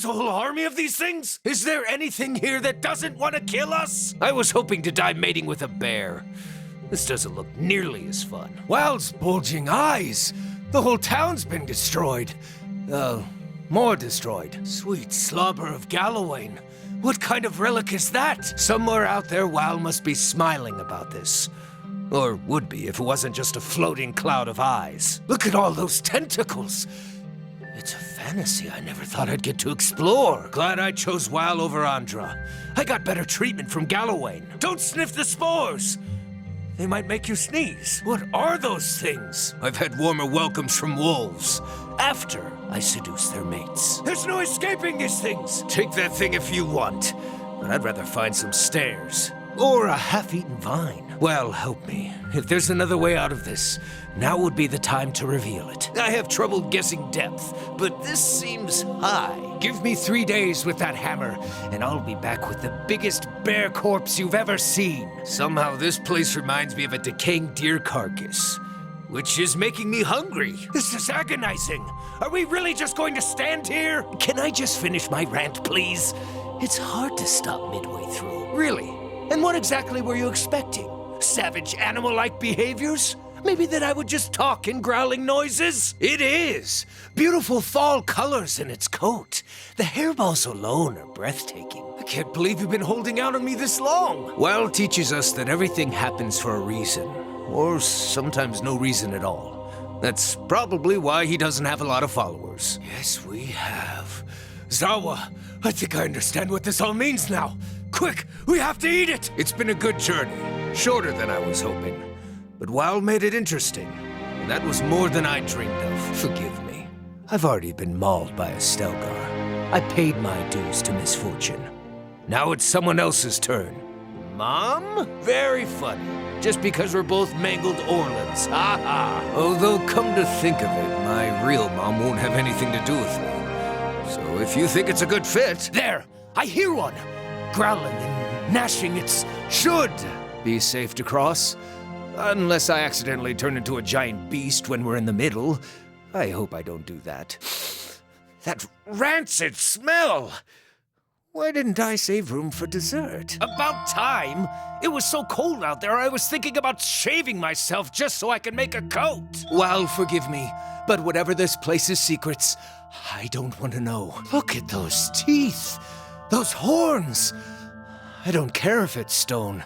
There's a whole army of these things? Is there anything here that doesn't want to kill us? I was hoping to die mating with a bear. This doesn't look nearly as fun. Wild's bulging eyes! The whole town's been destroyed. More destroyed. Sweet slobber of Gallowayne. What kind of relic is that? Somewhere out there, Wild must be smiling about this. Or would be if it wasn't just a floating cloud of eyes. Look at all those tentacles! It's a fantasy I never thought I'd get to explore. Glad I chose Wild over Andra. I got better treatment from Gallowayne. Don't sniff the spores! They might make you sneeze. What are those things? I've had warmer welcomes from wolves. After I seduce their mates. There's no escaping these things! Take that thing if you want. But I'd rather find some stairs. Or a half-eaten vine. Well, help me. If there's another way out of this, now would be the time to reveal it. I have trouble guessing depth, but this seems high. Give me 3 days with that hammer, and I'll be back with the biggest bear corpse you've ever seen. Somehow this place reminds me of a decaying deer carcass, which is making me hungry. This is agonizing. Are we really just going to stand here? Can I just finish my rant, please? It's hard to stop midway through. Really? And what exactly were you expecting? Savage animal-like behaviors? Maybe that I would just talk in growling noises? It is! Beautiful fall colors in its coat. The hairballs alone are breathtaking. I can't believe you've been holding out on me this long. Wild teaches us that everything happens for a reason. Or sometimes no reason at all. That's probably why he doesn't have a lot of followers. Yes, we have. Zawa, I think I understand what this all means now. Quick, we have to eat it! It's been a good journey. Shorter than I was hoping. But Wild made it interesting. And that was more than I dreamed of. Forgive me. I've already been mauled by a Stelgar. I paid my dues to misfortune. Now it's someone else's turn. Mom? Very funny. Just because we're both mangled Orlans. Ha ha. Although, come to think of it, my real mom won't have anything to do with me. So if you think it's a good fit... There! I hear one! Growling and gnashing, it's should be safe to cross. Unless I accidentally turn into a giant beast when we're in the middle. I hope I don't do that. That rancid smell! Why didn't I save room for dessert? About time! It was so cold out there, I was thinking about shaving myself just so I could make a coat. Well, forgive me, but whatever this place's secrets, I don't want to know. Look at those teeth! Those horns! I don't care if it's stone.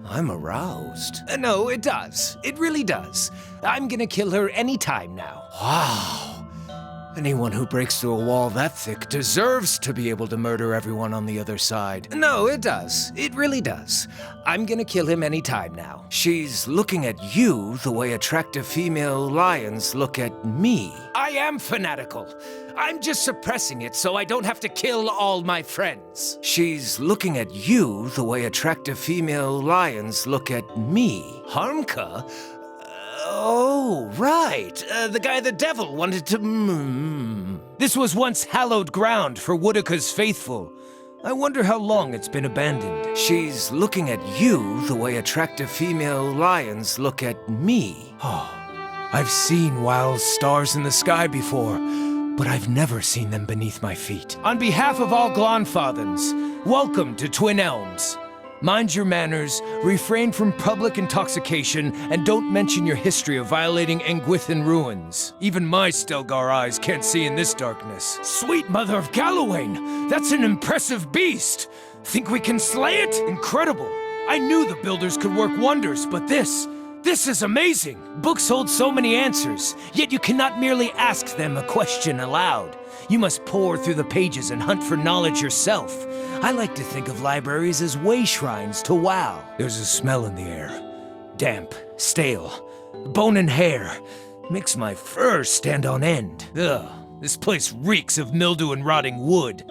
I'm aroused. No, it does. It really does. I'm gonna kill her any time now. Wow. Anyone who breaks through a wall that thick deserves to be able to murder everyone on the other side. No, it does. It really does. I'm gonna kill him any time now. She's looking at you the way attractive female lions look at me. I am fanatical. I'm just suppressing it so I don't have to kill all my friends. She's looking at you the way attractive female lions look at me. Harmka? Oh, right. The guy the devil wanted to... This was once hallowed ground for Woodika's faithful. I wonder how long it's been abandoned. She's looking at you the way attractive female lions look at me. Oh, I've seen wild stars in the sky before, but I've never seen them beneath my feet. On behalf of all Glonfathans, welcome to Twin Elms. Mind your manners, refrain from public intoxication, and don't mention your history of violating Engwithan ruins. Even my Stelgar eyes can't see in this darkness. Sweet mother of Gallowayne! That's an impressive beast! Think we can slay it? Incredible! I knew the builders could work wonders, but this is amazing! Books hold so many answers, yet you cannot merely ask them a question aloud. You must pore through the pages and hunt for knowledge yourself. I like to think of libraries as way shrines to WoW. There's a smell in the air. Damp, stale, bone and hair. Makes my fur stand on end. Ugh, this place reeks of mildew and rotting wood.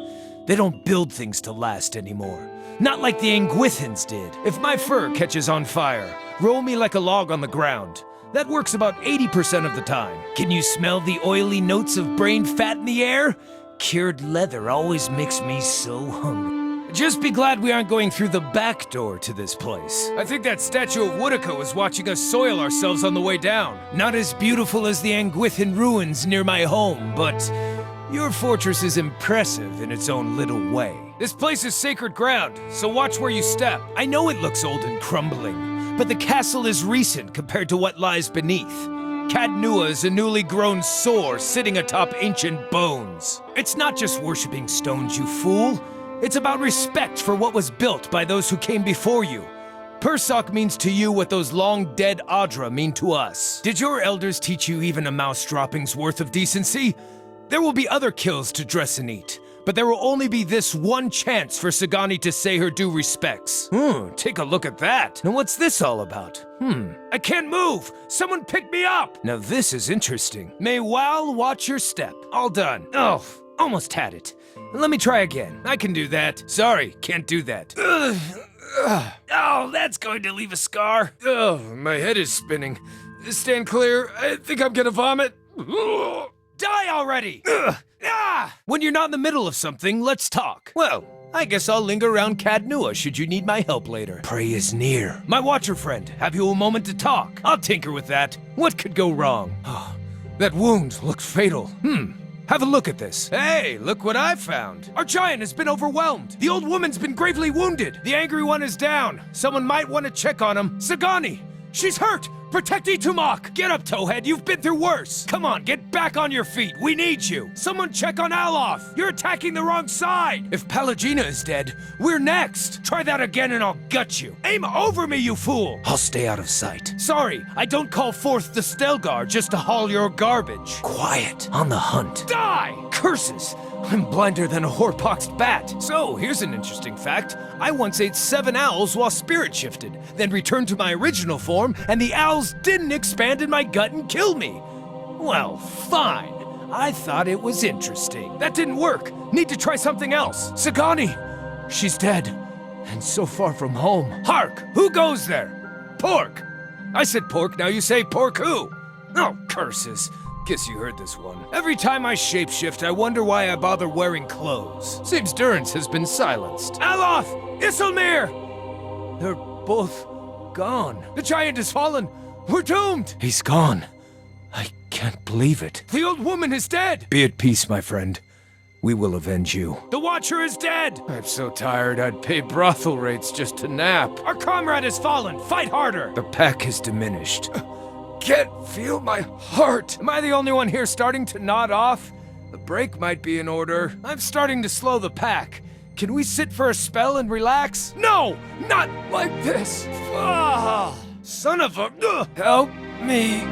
They don't build things to last anymore. Not like the Engwithans did. If my fur catches on fire, roll me like a log on the ground. That works about 80% of the time. Can you smell the oily notes of brain fat in the air? Cured leather always makes me so hungry. Just be glad we aren't going through the back door to this place. I think that statue of Woodika was watching us soil ourselves on the way down. Not as beautiful as the Engwithan ruins near my home, but Your fortress is impressive in its own little way. This place is sacred ground, so watch where you step. I know it looks old and crumbling, but the castle is recent compared to what lies beneath. Cadnua is a newly grown soar sitting atop ancient bones. It's not just worshipping stones, you fool. It's about respect for what was built by those who came before you. Persoc means to you what those long-dead Adra mean to us. Did your elders teach you even a mouse dropping's worth of decency? There will be other kills to dress and eat, but there will only be this one chance for Sagani to say her due respects. Take a look at that. Now what's this all about? I can't move! Someone pick me up! Now this is interesting. May Wal watch your step. All done. Oh, almost had it. Let me try again. I can do that. Sorry, can't do that. Oh, that's going to leave a scar. Oh, my head is spinning. Stand clear. I think I'm gonna vomit. Die already! When you're not in the middle of something, let's talk. Well, I guess I'll linger around Cadnua should you need my help later. Prey is near. My watcher friend, have you a moment to talk? I'll tinker with that. What could go wrong? Oh, that wound looked fatal. Have a look at this. Hey, look what I found. Our giant has been overwhelmed. The old woman's been gravely wounded. The angry one is down. Someone might want to check on him. Sagani! She's hurt! Protect Itumak! Get up, Towhead, you've been through worse! Come on, get back on your feet, we need you! Someone check on Aloth! You're attacking the wrong side! If Palagina is dead, we're next! Try that again and I'll gut you! Aim over me, you fool! I'll stay out of sight. Sorry, I don't call forth the Stelgar just to haul your garbage. Quiet, on the hunt. Die! Curses! I'm blinder than a whore-poxed bat. So, here's an interesting fact. I once ate 7 owls while spirit shifted, then returned to my original form, and the owls didn't expand in my gut and kill me. Well, fine. I thought it was interesting. That didn't work. Need to try something else. Sagani! She's dead. And so far from home. Hark! Who goes there? Pork! I said pork, now you say pork who? Oh, curses. Guess you heard this one. Every time I shapeshift, I wonder why I bother wearing clothes. Seems Durance has been silenced. Aloth! Isilmir! They're both gone. The giant has fallen. We're doomed! He's gone. I can't believe it. The old woman is dead! Be at peace, my friend. We will avenge you. The Watcher is dead! I'm so tired I'd pay brothel rates just to nap. Our comrade has fallen. Fight harder! The pack is diminished. Can't feel my heart. Am I the only one here starting to nod off? The break might be in order. I'm starting to slow the pack. Can we sit for a spell and relax? No! Not like this! Son of a... help me.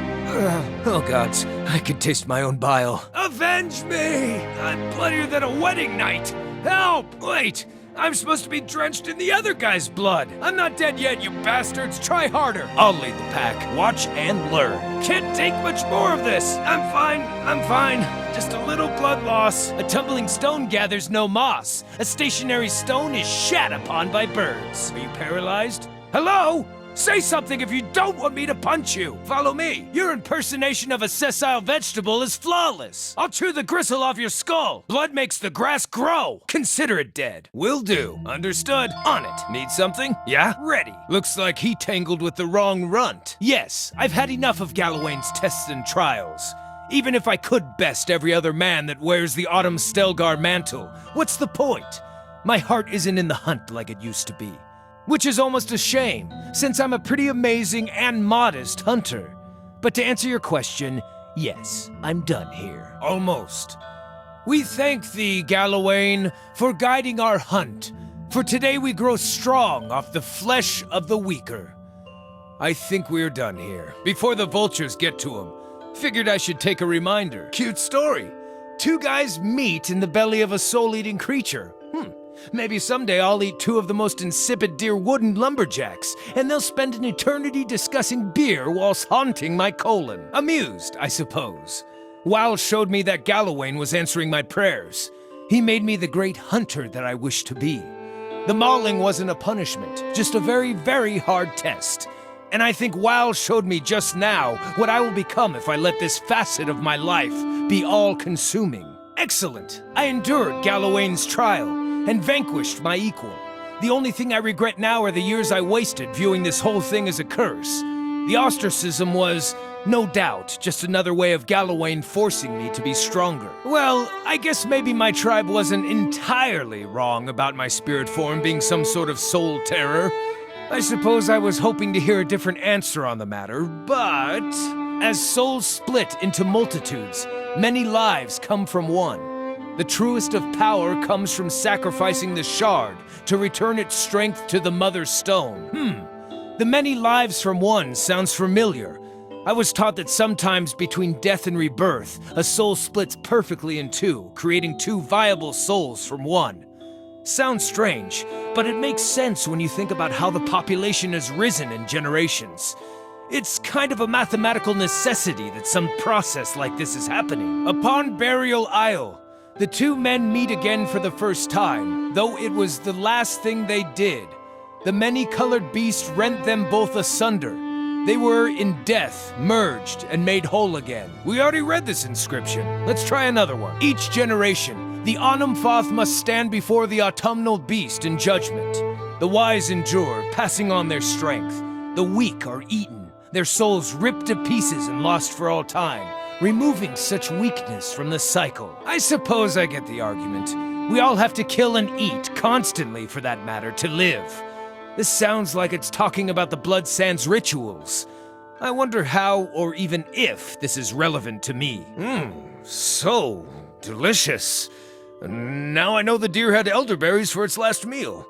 Oh gods, I can taste my own bile. Avenge me! I'm bloodier than a wedding night. Help! Wait! I'm supposed to be drenched in the other guy's blood. I'm not dead yet, you bastards. Try harder. I'll lead the pack. Watch and learn. Can't take much more of this. I'm fine. Just a little blood loss. A tumbling stone gathers no moss. A stationary stone is shat upon by birds. Are you paralyzed? Hello? Say something if you don't want me to punch you. Follow me. Your impersonation of a sessile vegetable is flawless. I'll chew the gristle off your skull. Blood makes the grass grow. Consider it dead. Will do. Understood. On it. Need something? Yeah? Ready. Looks like he tangled with the wrong runt. Yes, I've had enough of Galawain's tests and trials. Even if I could best every other man that wears the Autumn Stelgar mantle, what's the point? My heart isn't in the hunt like it used to be. Which is almost a shame, since I'm a pretty amazing and modest hunter. But to answer your question, yes, I'm done here. Almost. We thank thee, Galawain, for guiding our hunt, for today we grow strong off the flesh of the weaker. I think we're done here, before the vultures get to him. Figured I should take a reminder. Cute story. 2 guys meet in the belly of a soul-eating creature. Maybe someday I'll eat 2 of the most insipid dear wooden lumberjacks, and they'll spend an eternity discussing beer whilst haunting my colon. Amused, I suppose. Wal showed me that Galawain was answering my prayers. He made me the great hunter that I wish to be. The mauling wasn't a punishment, just a very, very hard test. And I think Wal showed me just now what I will become if I let this facet of my life be all-consuming. Excellent. I endured Galawain's trial and vanquished my equal. The only thing I regret now are the years I wasted viewing this whole thing as a curse. The ostracism was No doubt, just another way of Galawain forcing me to be stronger. Well, I guess maybe my tribe wasn't entirely wrong about my spirit form being some sort of soul terror. I suppose I was hoping to hear a different answer on the matter, but as souls split into multitudes, many lives come from one. The truest of power comes from sacrificing the shard to return its strength to the Mother Stone. The many lives from one sounds familiar. I was taught that sometimes between death and rebirth, a soul splits perfectly in two, creating two viable souls from one. Sounds strange, but it makes sense when you think about how the population has risen in generations. It's kind of a mathematical necessity that some process like this is happening. Upon Burial Isle, the two men meet again for the first time, though it was the last thing they did. The many-colored beast rent them both asunder. They were, in death, merged and made whole again. We already read this inscription. Let's try another one. Each generation, the Onumfoth must stand before the autumnal beast in judgment. The wise endure, passing on their strength. The weak are eaten, their souls ripped to pieces and lost for all time, removing such weakness from the cycle. I suppose I get the argument. We all have to kill and eat, constantly for that matter, to live. This sounds like it's talking about the Blood Sands rituals. I wonder how, or even if, this is relevant to me. So delicious. Now I know the deer had elderberries for its last meal.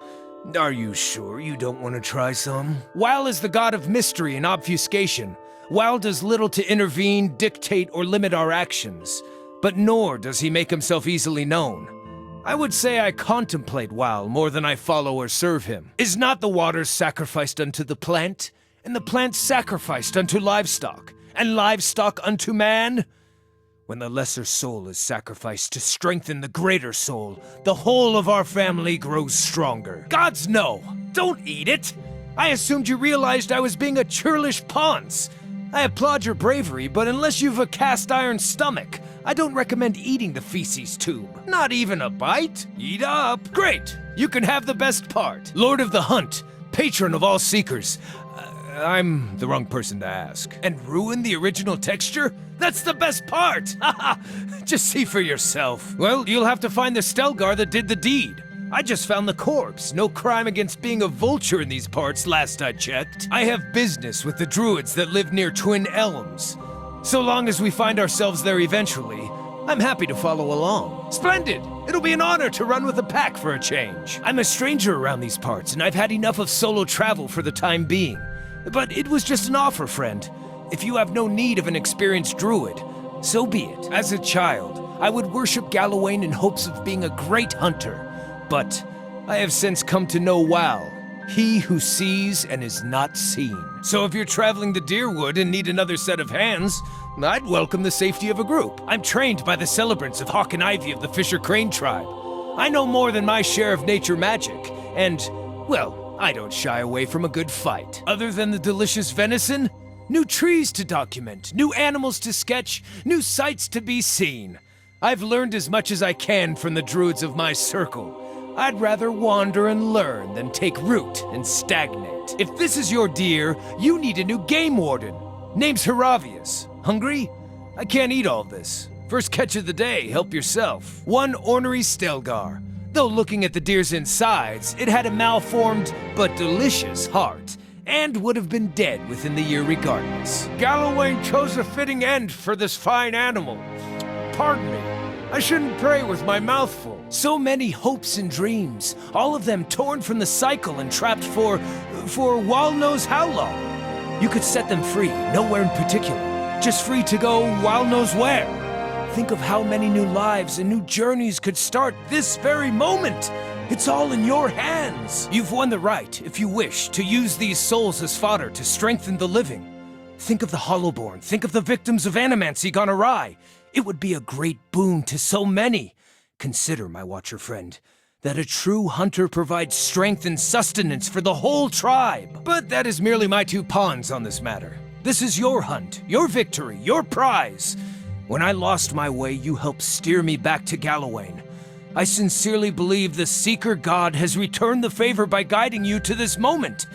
Are you sure you don't want to try some? While is the god of mystery and obfuscation, While does little to intervene, dictate, or limit our actions, but nor does he make himself easily known. I would say I contemplate Wal more than I follow or serve him. Is not the water sacrificed unto the plant, and the plant sacrificed unto livestock, and livestock unto man? When the lesser soul is sacrificed to strengthen the greater soul, the whole of our family grows stronger. Gods no! Don't eat it! I assumed you realized I was being a churlish ponce. I applaud your bravery, but unless you've a cast iron stomach, I don't recommend eating the feces tube. Not even a bite? Eat up. Great! You can have the best part. Lord of the Hunt, patron of all seekers. I'm the wrong person to ask. And ruin the original texture? That's the best part! Haha! Just see for yourself. Well, you'll have to find the Stelgar that did the deed. I just found the corpse. No crime against being a vulture in these parts, last I checked. I have business with the druids that live near Twin Elms. So long as we find ourselves there eventually, I'm happy to follow along. Splendid! It'll be an honor to run with a pack for a change. I'm a stranger around these parts, and I've had enough of solo travel for the time being. But it was just an offer, friend. If you have no need of an experienced druid, so be it. As a child, I would worship Galawain in hopes of being a great hunter. But I have since come to know Wal, he who sees and is not seen. So if you're traveling to Deerwood and need another set of hands, I'd welcome the safety of a group. I'm trained by the celebrants of Hawk and Ivy of the Fisher Crane tribe. I know more than my share of nature magic, and, well, I don't shy away from a good fight. Other than the delicious venison, new trees to document, new animals to sketch, new sights to be seen. I've learned as much as I can from the druids of my circle. I'd rather wander and learn than take root and stagnate. If this is your deer, you need a new game warden. Name's Hiravias. Hungry? I can't eat all this. First catch of the day, help yourself. One ornery Stelgar. Though looking at the deer's insides, it had a malformed but delicious heart, and would have been dead within the year regardless. Galawain chose a fitting end for this fine animal. Pardon me, I shouldn't pray with my mouth full. So many hopes and dreams, all of them torn from the cycle and trapped for Wal knows how long. You could set them free, nowhere in particular, just free to go Wal knows where. Think of how many new lives and new journeys could start this very moment. It's all in your hands. You've won the right, if you wish, to use these souls as fodder to strengthen the living. Think of the Hollowborn, think of the victims of animancy gone awry. It would be a great boon to so many. Consider, my watcher friend, that a true hunter provides strength and sustenance for the whole tribe. But that is merely my 2 pawns on this matter. This is your hunt, your victory, your prize. When I lost my way, you helped steer me back to Galawain. I sincerely believe the Seeker God has returned the favor by guiding you to this moment.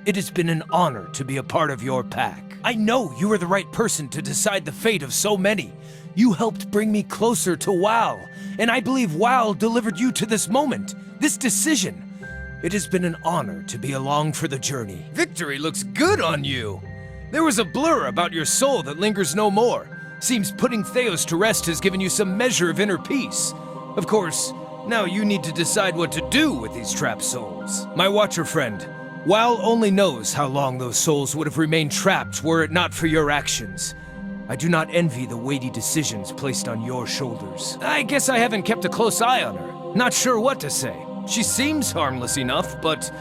it has been an honor to be a part of your pack. I know you are the right person to decide the fate of so many. You helped bring me closer to Wal, and I believe Wal delivered you to this moment, this decision. It has been an honor to be along for the journey. Victory looks good on you. There was a blur about your soul that lingers no more. Seems putting Theos to rest has given you some measure of inner peace. Of course, now you need to decide what to do with these trapped souls. My Watcher friend, Wal only knows how long those souls would have remained trapped were it not for your actions. I do not envy the weighty decisions placed on your shoulders. I guess I haven't kept a close eye on her. Not sure what to say. She seems harmless enough, but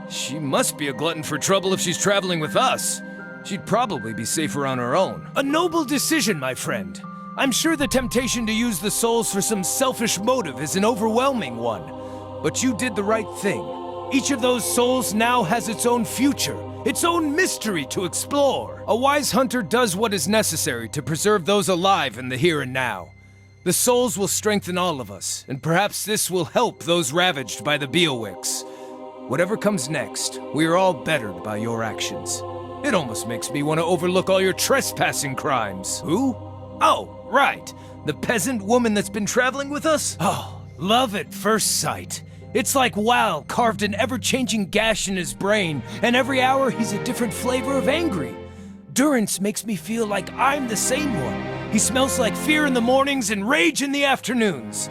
she must be a glutton for trouble if she's traveling with us. She'd probably be safer on her own. A noble decision, my friend. I'm sure the temptation to use the souls for some selfish motive is an overwhelming one. But you did the right thing. Each of those souls now has its own future, its own mystery to explore. A wise hunter does what is necessary to preserve those alive in the here and now. The souls will strengthen all of us, and perhaps this will help those ravaged by the Beowicks. Whatever comes next, we are all bettered by your actions. It almost makes me want to overlook all your trespassing crimes. Who? Oh, right. The peasant woman that's been traveling with us? Oh, love at first sight. It's like Wal carved an ever-changing gash in his brain, and every hour he's a different flavor of angry. Durance makes me feel like I'm the same one. He smells like fear in the mornings and rage in the afternoons.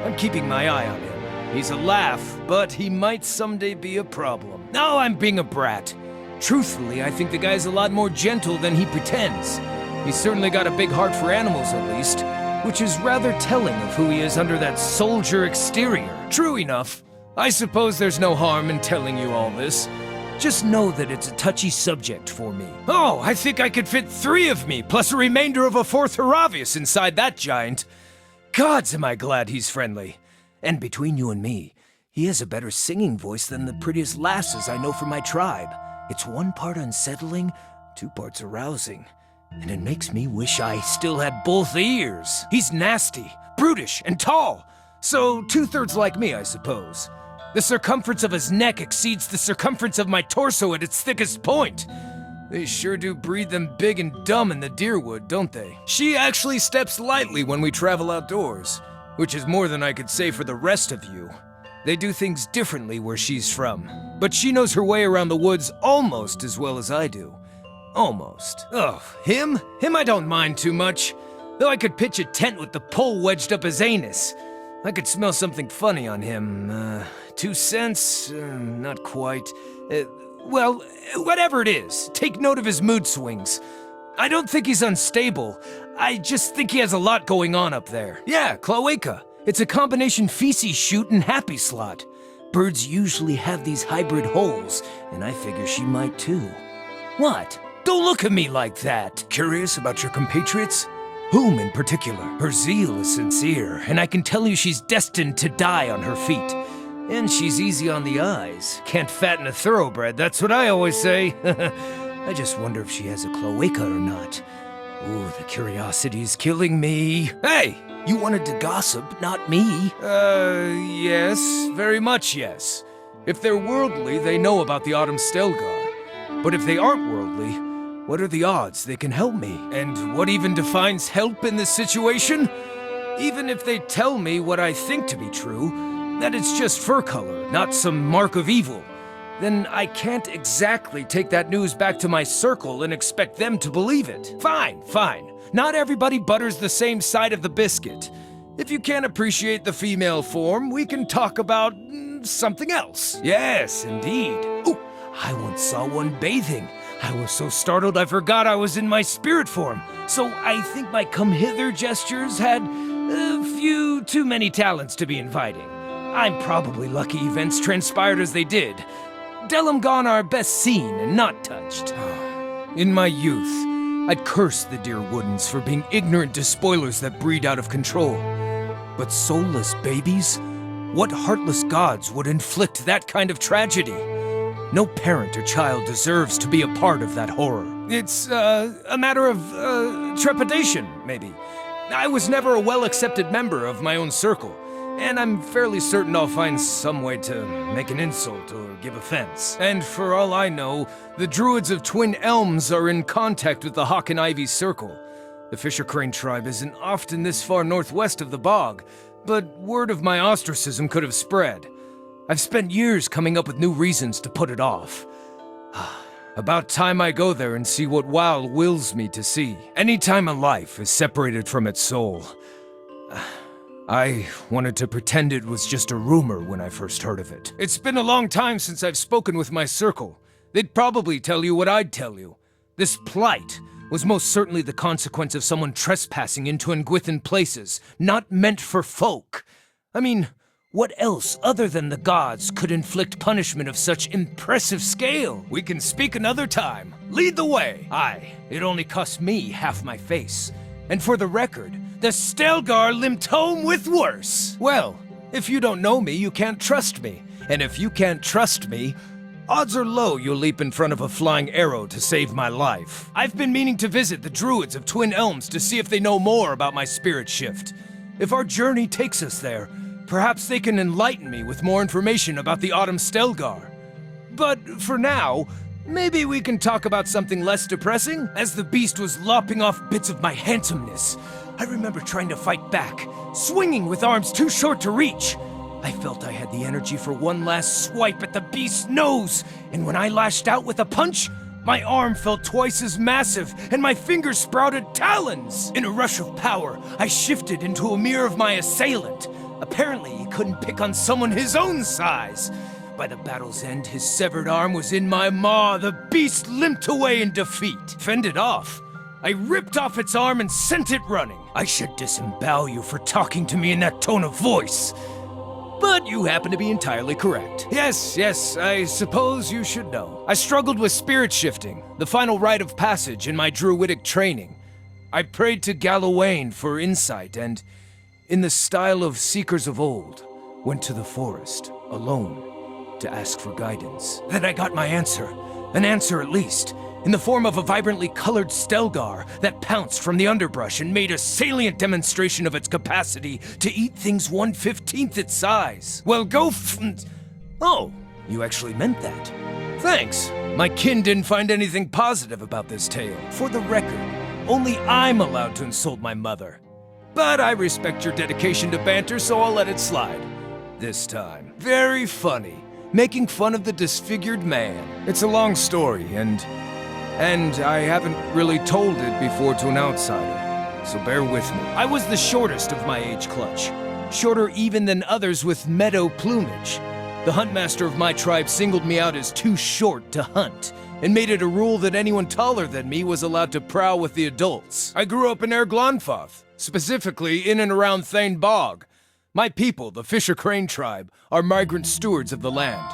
I'm keeping my eye on him. He's a laugh, but he might someday be a problem. No, I'm being a brat. Truthfully, I think the guy's a lot more gentle than he pretends. He's certainly got a big heart for animals, at least, which is rather telling of who he is under that soldier exterior. True enough. I suppose there's no harm in telling you all this. Just know that it's a touchy subject for me. Oh, I think I could fit 3 of me, plus a remainder of a 4th Hiravias inside that giant. Gods, am I glad he's friendly. And between you and me, he has a better singing voice than the prettiest lasses I know from my tribe. It's 1 part unsettling, 2 parts arousing. And it makes me wish I still had both ears. He's nasty, brutish, and tall. So 2/3 like me, I suppose. The circumference of his neck exceeds the circumference of my torso at its thickest point. They sure do breed them big and dumb in the deerwood, don't they? She actually steps lightly when we travel outdoors, which is more than I could say for the rest of you. They do things differently where she's from, but she knows her way around the woods almost as well as I do. Almost. Oh, him? Him I don't mind too much. Though I could pitch a tent with the pole wedged up his anus. I could smell something funny on him. 2 cents? Not quite. Well, whatever it is, take note of his mood swings. I don't think he's unstable. I just think he has a lot going on up there. Yeah, cloaca. It's a combination feces shoot and happy slot. Birds usually have these hybrid holes, and I figure she might too. What? Don't look at me like that. Curious about your compatriots? Whom in particular? Her zeal is sincere, and I can tell you she's destined to die on her feet. And she's easy on the eyes. Can't fatten a thoroughbred, that's what I always say. I just wonder if she has a cloaca or not. Ooh, the curiosity's killing me. Hey, you wanted to gossip, not me. Yes, very much yes. If they're worldly, they know about the Autumn Stelgar. But if they aren't worldly, what are the odds they can help me? And what even defines help in this situation? Even if they tell me what I think to be true, that it's just fur color, not some mark of evil, then I can't exactly take that news back to my circle and expect them to believe it. Fine, fine. Not everybody butters the same side of the biscuit. If you can't appreciate the female form, we can talk about something else. Yes, indeed. Ooh, I once saw one bathing. I was so startled I forgot I was in my spirit form. So I think my come-hither gestures had a few too many talents to be inviting. I'm probably lucky events transpired as they did. Delamgon are best seen and not touched. In my youth, I'd curse the dear Woodens for being ignorant to spoilers that breed out of control. But soulless babies? What heartless gods would inflict that kind of tragedy? No parent or child deserves to be a part of that horror. It's, a matter of, trepidation, maybe. I was never a well-accepted member of my own circle. and I'm fairly certain I'll find some way to make an insult or give offense. And for all I know, the Druids of Twin Elms are in contact with the Hawk and Ivy Circle. The Fisher Crane tribe isn't often this far northwest of the bog, but word of my ostracism could have spread. I've spent years coming up with new reasons to put it off. About time I go there and see what Wild wills me to see. Any time a life is separated from its soul. I wanted to pretend it was just a rumor when I first heard of it. It's been a long time since I've spoken with my circle. They'd probably tell you what I'd tell you. This plight was most certainly the consequence of someone trespassing into Nguithan places, not meant for folk. I mean, what else other than the gods could inflict punishment of such impressive scale? We can speak another time. Lead the way. Aye, it only cost me half my face. And for the record, the Stelgar limped home with worse. Well, if you don't know me, you can't trust me. And if you can't trust me, odds are low you'll leap in front of a flying arrow to save my life. I've been meaning to visit the Druids of Twin Elms to see if they know more about my spirit shift. If our journey takes us there, perhaps they can enlighten me with more information about the Autumn Stelgar. But for now, maybe we can talk about something less depressing? As the beast was lopping off bits of my handsomeness, I remember trying to fight back, swinging with arms too short to reach. I felt I had the energy for one last swipe at the beast's nose, and when I lashed out with a punch, my arm felt twice as massive, and my fingers sprouted talons. In a rush of power, I shifted into a mirror of my assailant. Apparently, he couldn't pick on someone his own size. By the battle's end, his severed arm was in my maw. The beast limped away in defeat. Fended off, I ripped off its arm and sent it running. I should disembowel you for talking to me in that tone of voice. But you happen to be entirely correct. Yes, I suppose you should know. I struggled with spirit shifting, the final rite of passage in my druidic training. I prayed to Galawain for insight and, in the style of seekers of old, went to the forest, alone, to ask for guidance. Then I got my answer, an answer at least, in the form of a vibrantly colored Stelgar that pounced from the underbrush and made a salient demonstration of its capacity to eat things 1/15th its size. Well, Oh, you actually meant that. Thanks. My kin didn't find anything positive about this tale. For the record, only I'm allowed to insult my mother. But I respect your dedication to banter, so I'll let it slide. This time. Very funny. Making fun of the disfigured man. It's a long story, and I haven't really told it before to an outsider, so bear with me. I was the shortest of my age clutch, shorter even than others with meadow plumage. The huntmaster of my tribe singled me out as too short to hunt, and made it a rule that anyone taller than me was allowed to prowl with the adults. I grew up in Glonfoth, specifically in and around Thane Bog. My people, the Fisher Crane tribe, are migrant stewards of the land.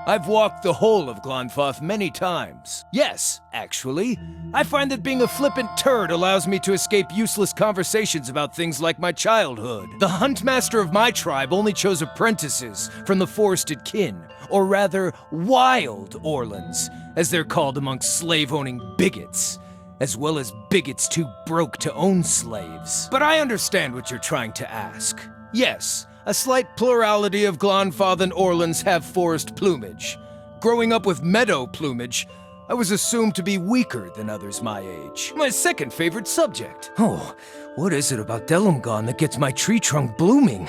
I've walked the whole of Glonfoth many times. Yes, actually, I find that being a flippant turd allows me to escape useless conversations about things like my childhood. The huntmaster of my tribe only chose apprentices from the forested kin, or rather, wild Orlands, as they're called amongst slave-owning bigots, as well as bigots too broke to own slaves. But I understand what you're trying to ask. Yes, a slight plurality of Glonfoth and Orlands have forest plumage. Growing up with meadow plumage, I was assumed to be weaker than others my age. My second favorite subject. Oh, what is it about Delumgon that gets my tree trunk blooming?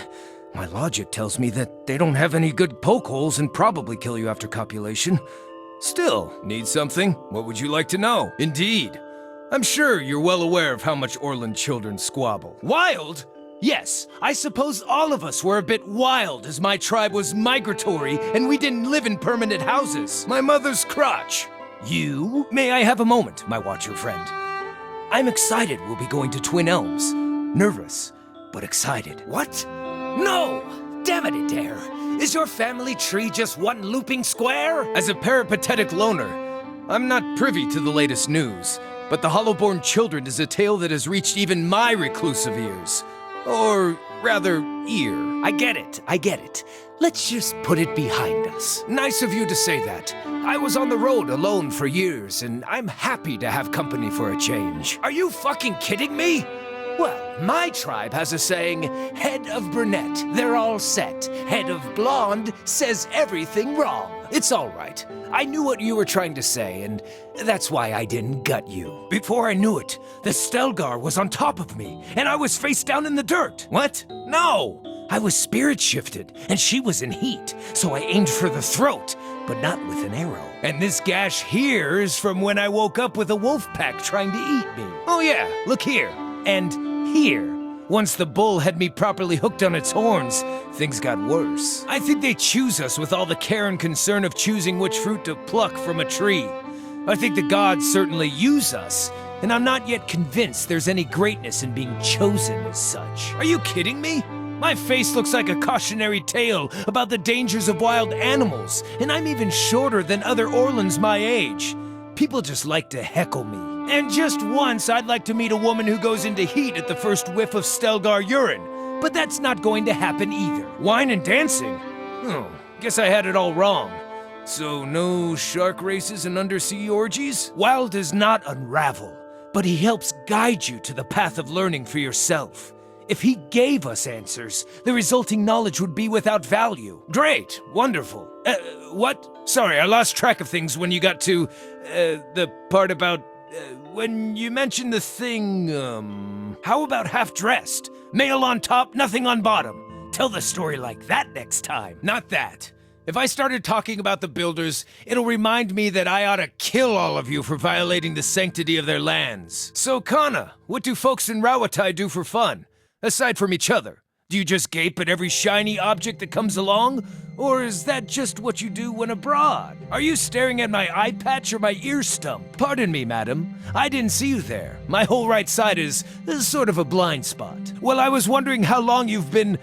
My logic tells me that they don't have any good poke holes and probably kill you after copulation. Still, need something? What would you like to know? Indeed. I'm sure you're well aware of how much Orland children squabble. Wild? Yes, I suppose all of us were a bit wild as my tribe was migratory and we didn't live in permanent houses. My mother's crotch. You? May I have a moment, my watcher friend? I'm excited we'll be going to Twin Elms. Nervous, but excited. What? No! Damn it, Adair! Is your family tree just one looping square? As a peripatetic loner, I'm not privy to the latest news, but the Hollowborn Children is a tale that has reached even my reclusive ears. Or rather, ear. I get it. Let's just put it behind us. Nice of you to say that. I was on the road alone for years, and I'm happy to have company for a change. Are you fucking kidding me? Well, my tribe has a saying, head of brunette, they're all set. Head of blonde says everything wrong. It's all right. I knew what you were trying to say, and that's why I didn't gut you. Before I knew it, the Stelgar was on top of me, and I was face down in the dirt. What? No! I was spirit shifted, and she was in heat, so I aimed for the throat, but not with an arrow. And this gash here is from when I woke up with a wolf pack trying to eat me. Oh yeah, look here. And here. Once the bull had me properly hooked on its horns, things got worse. I think they choose us with all the care and concern of choosing which fruit to pluck from a tree. I think the gods certainly use us, and I'm not yet convinced there's any greatness in being chosen as such. Are you kidding me? My face looks like a cautionary tale about the dangers of wild animals, and I'm even shorter than other Orlans my age. People just like to heckle me. And just once, I'd like to meet a woman who goes into heat at the first whiff of Stelgar urine. But that's not going to happen either. Wine and dancing? Oh, guess I had it all wrong. So no shark races and undersea orgies? Wild does not unravel, but he helps guide you to the path of learning for yourself. If he gave us answers, the resulting knowledge would be without value. Great, wonderful. What? Sorry, I lost track of things when you got to, the part about, when you mentioned the thing, how about half-dressed? Male on top, nothing on bottom. Tell the story like that next time. Not that. If I started talking about the builders, it'll remind me that I ought to kill all of you for violating the sanctity of their lands. So, Kana, what do folks in Rawatai do for fun? Aside from each other, do you just gape at every shiny object that comes along? Or is that just what you do when abroad? Are you staring at my eye patch or my ear stump? Pardon me, madam. I didn't see you there. My whole right side is sort of a blind spot. Well, I was wondering how long you've been...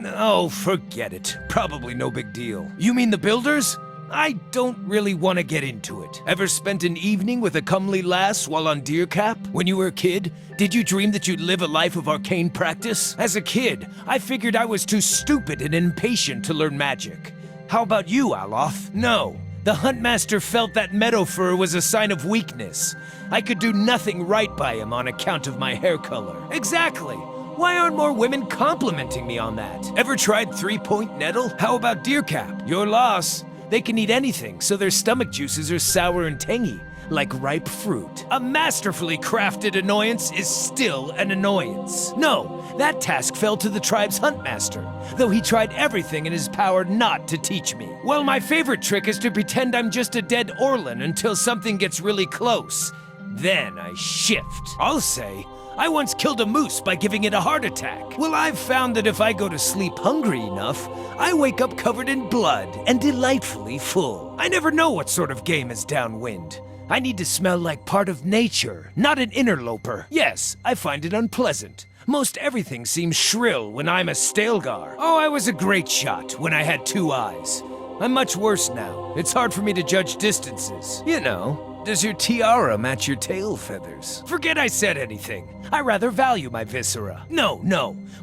Oh, forget it. Probably no big deal. You mean the builders? I don't really want to get into it. Ever spent an evening with a comely lass while on deer cap? When you were a kid, did you dream that you'd live a life of arcane practice? As a kid, I figured I was too stupid and impatient to learn magic. How about you, Aloth? No. The Huntmaster felt that meadow fur was a sign of weakness. I could do nothing right by him on account of my hair color. Exactly. Why aren't more women complimenting me on that? Ever tried three-point nettle? How about deer cap? Your loss. They can eat anything, so their stomach juices are sour and tangy, like ripe fruit. A masterfully crafted annoyance is still an annoyance. No, that task fell to the tribe's huntmaster, though he tried everything in his power not to teach me. Well, my favorite trick is to pretend I'm just a dead Orlan until something gets really close. Then I shift. I'll say, I once killed a moose by giving it a heart attack. Well, I've found that if I go to sleep hungry enough, I wake up covered in blood and delightfully full. I never know what sort of game is downwind. I need to smell like part of nature, not an interloper. Yes, I find it unpleasant. Most everything seems shrill when I'm a Stelgar. Oh, I was a great shot when I had two eyes. I'm much worse now. It's hard for me to judge distances. You know. Does your tiara match your tail feathers? Forget I said anything. I rather value my viscera. No.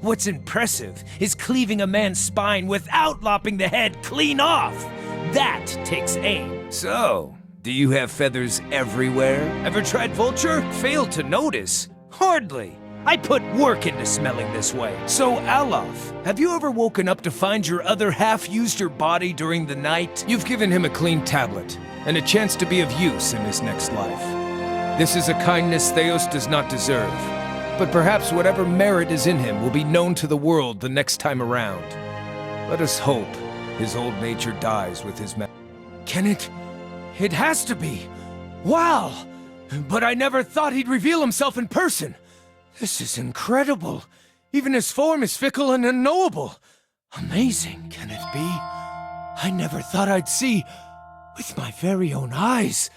What's impressive is cleaving a man's spine without lopping the head clean off. That takes aim. So, do you have feathers everywhere? Ever tried vulture? Failed to notice? Hardly. I put work into smelling this way. So, Aloth, have you ever woken up to find your other half used your body during the night? You've given him a clean tablet and a chance to be of use in his next life. This is a kindness Theos does not deserve, but perhaps whatever merit is in him will be known to the world the next time around. Let us hope his old nature dies with his Can it? It has to be. Wow! But I never thought he'd reveal himself in person. This is incredible. Even his form is fickle and unknowable. Amazing, can it be? I never thought I'd see with my very own eyes.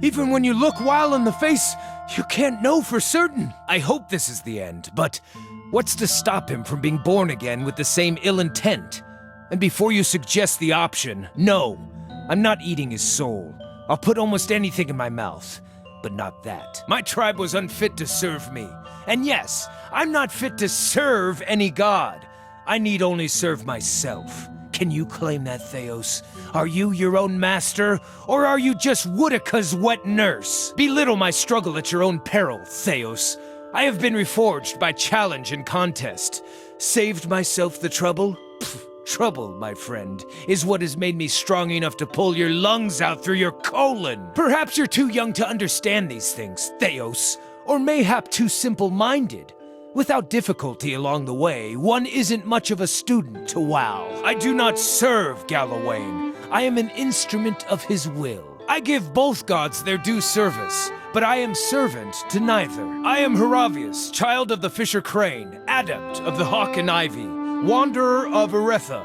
Even when you look while in the face, you can't know for certain. I hope this is the end, but what's to stop him from being born again with the same ill intent? And before you suggest the option, no, I'm not eating his soul. I'll put almost anything in my mouth, but not that. My tribe was unfit to serve me. And yes, I'm not fit to serve any god. I need only serve myself. Can you claim that, Theos? Are you your own master, or are you just Woodika's wet nurse? Belittle my struggle at your own peril, Theos. I have been reforged by challenge and contest. Saved myself the trouble? Pfft, trouble, my friend, is what has made me strong enough to pull your lungs out through your colon. Perhaps you're too young to understand these things, Theos, or mayhap too simple-minded. Without difficulty along the way, one isn't much of a student to WoW. I do not serve Galawain. I am an instrument of his will. I give both gods their due service, but I am servant to neither. I am Hiravias, child of the Fisher Crane, adept of the Hawk and Ivy, wanderer of Eretha.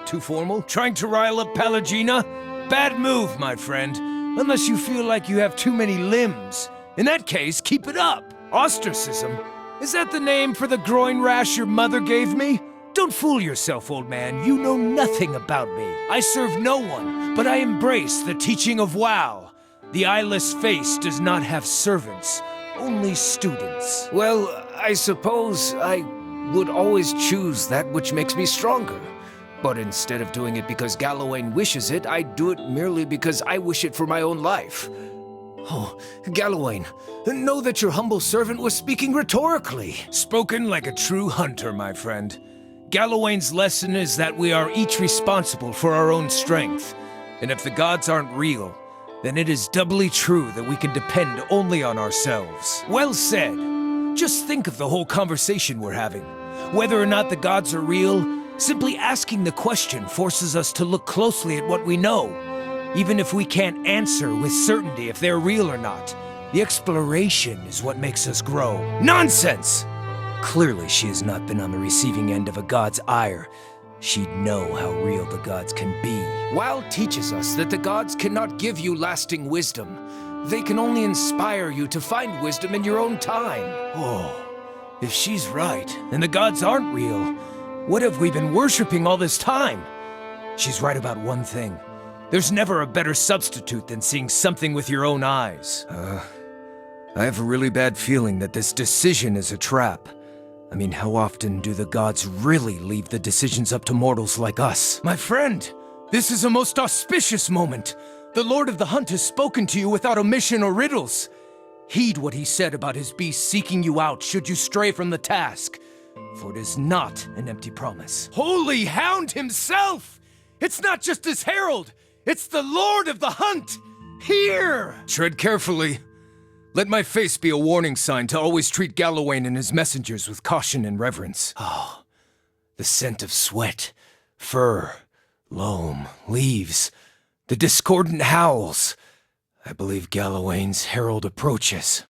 Too formal? Trying to rile up Palagina? Bad move, my friend. Unless you feel like you have too many limbs. In that case, keep it up. Ostracism? Is that the name for the groin rash your mother gave me? Don't fool yourself, old man. You know nothing about me. I serve no one, but I embrace the teaching of WoW. The eyeless face does not have servants, only students. Well, I suppose I would always choose that which makes me stronger. But instead of doing it because Galawain wishes it, I do it merely because I wish it for my own life. Oh, Galawain, know that your humble servant was speaking rhetorically. Spoken like a true hunter, my friend. Galawain's lesson is that we are each responsible for our own strength. And if the gods aren't real, then it is doubly true that we can depend only on ourselves. Well said. Just think of the whole conversation we're having. Whether or not the gods are real, simply asking the question forces us to look closely at what we know. Even if we can't answer with certainty if they're real or not, the exploration is what makes us grow. Nonsense! Clearly she has not been on the receiving end of a god's ire. She'd know how real the gods can be. WoW teaches us that the gods cannot give you lasting wisdom. They can only inspire you to find wisdom in your own time. Oh, if she's right, and the gods aren't real, what have we been worshipping all this time? She's right about one thing. There's never a better substitute than seeing something with your own eyes. I have a really bad feeling that this decision is a trap. I mean, how often do the gods really leave the decisions up to mortals like us? My friend, this is a most auspicious moment. The Lord of the Hunt has spoken to you without omission or riddles. Heed what he said about his beast seeking you out should you stray from the task, for it is not an empty promise. Holy Hound himself! It's not just his herald, it's the Lord of the Hunt! Here! Tread carefully. Let my face be a warning sign to always treat Galawain and his messengers with caution and reverence. Oh, the scent of sweat, fur, loam, leaves, the discordant howls. I believe Galawain's herald approaches.